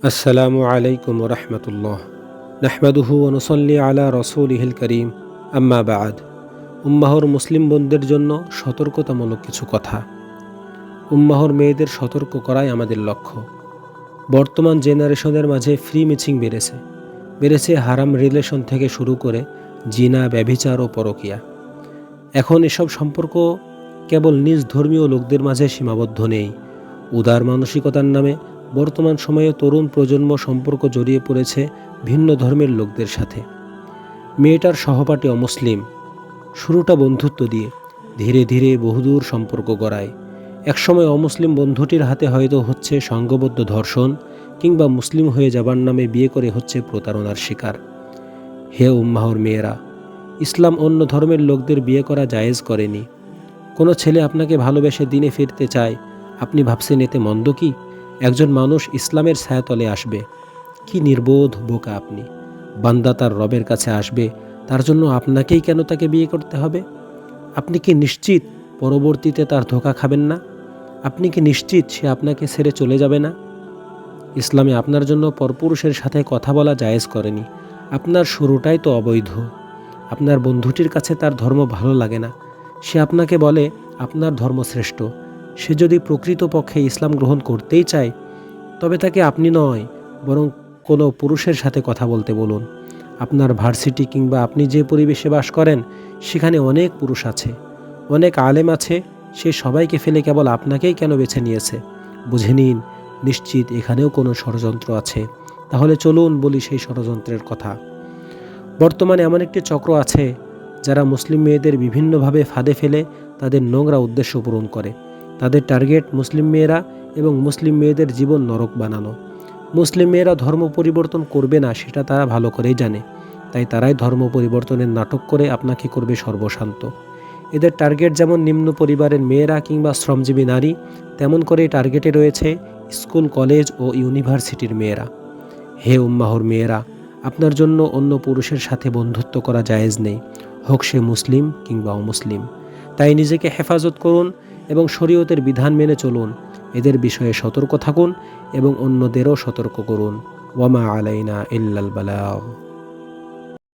আসসালামু আলাইকুম রহমতুল্লাহ নাহমাদুহু ওয়া নুসাল্লি আলা রাসূলিহিল করিম আম্মা বা'দ। উম্মাহর মুসলিম বোনদের জন্য সতর্কতামূলক কিছু কথা। উম্মাহর মেয়েদের সতর্ক করাই আমাদের লক্ষ্য। বর্তমান জেনারেশনের মাঝে ফ্রি মিচিং বেড়েছে হারাম রিলেশন থেকে শুরু করে জিনা, ব্যভিচার ও পরকিয়া। এখন এসব সম্পর্ক কেবল নিজ ধর্মীয় লোকদের মাঝে সীমাবদ্ধ নেই। উদার মানসিকতার নামে বর্তমান সময়ে তরুণ প্রজন্ম সম্পর্ক জড়িয়ে পড়েছে ভিন্ন ধর্মের লোকদের সাথে। মেয়েটার সহপাঠী অমুসলিম, শুরুটা বন্ধুত্ব দিয়ে ধীরে ধীরে বহুদূর সম্পর্ক গড়ায়। একসময় অমুসলিম বন্ধুটির হাতে হয়তো হচ্ছে সংঘবদ্ধ ধর্ষণ, কিংবা মুসলিম হয়ে যাবার নামে বিয়ে করে হচ্ছে প্রতারণার শিকার। হে উম্মাহর মেয়েরা, ইসলাম অন্য ধর্মের লোকদের বিয়ে করা জায়েজ করেনি। কোনো ছেলে আপনাকে ভালোবেসে দিনে ফিরতে চায়, আপনি ভাবছেন এতে মন্দ কি? একজন মানুষ ইসলামের ছায়াতলে আসবে। কি নির্বোধ বোকা আপনি! বান্দা তার রবের কাছে আসবে, তার জন্য আপনাকেই কেন তাকে বিয়ে করতে হবে? আপনি কি নিশ্চিত পরবর্তীতে তার ধোঁকা খাবেন না? আপনি কি নিশ্চিত সে আপনাকে ছেড়ে চলে যাবে না? ইসলামে আপনার জন্য পরপুরুষের সাথে কথা বলা জায়েজ করেনি। আপনার শুরুটাই তো অবৈধ। আপনার বন্ধুটির কাছে তার ধর্ম ভালো লাগে না, সে আপনাকে বলে আপনার ধর্ম শ্রেষ্ঠ। সে যদি প্রকৃতপক্ষে ইসলাম গ্রহণ করতেই চায়, তবে তাকে আপনি নয়, বরং কোনো পুরুষের সাথে কথা বলতে বলুন। আপনার ভার্সিটি কিংবা আপনি যে পরিবেশে বাস করেন, সেখানে অনেক পুরুষ আছে, অনেক আলেম আছে। সে সবাইকে ফেলে কেবল আপনাকেই কেন বেছে নিয়েছে? বুঝে নিন, নিশ্চিত এখানেও কোনো ষড়যন্ত্র আছে। তাহলে চলুন বলি সেই ষড়যন্ত্রের কথা। বর্তমানে এমন একটি চক্র আছে, যারা মুসলিম মেয়েদের বিভিন্নভাবে ফাঁদে ফেলে তাদের নোংরা উদ্দেশ্য পূরণ করে। তাদের টার্গেট মুসলিম মেয়েরা এবং মুসলিম মেয়েদের জীবন নরক বানানো। মুসলিম মেয়েরা ধর্ম পরিবর্তন করবে না, সেটা তারা ভালো করেই জানে। তাই তারাই ধর্ম পরিবর্তনের নাটক করে আপনাকে করবে সর্বশান্ত। এদের টার্গেট যেমন নিম্ন পরিবারের মেয়েরা কিংবা শ্রমজীবী নারী, তেমন করে টার্গেটে রয়েছে স্কুল, কলেজ ও ইউনিভার্সিটির মেয়েরা। হে উম্মাহর মেয়েরা, আপনার জন্য অন্য পুরুষের সাথে বন্ধুত্ব করা জায়েজ নেই, হোক সে মুসলিম কিংবা অমুসলিম। তাই নিজেকে হেফাজত করুন এবং শরীয়তের বিধান মেনে চলুন। এদের বিষয়ে সতর্ক থাকুন এবং অন্যদেরও সতর্ক করুন। ওয়ামা আলাইনা ইল্লাল বালাগ।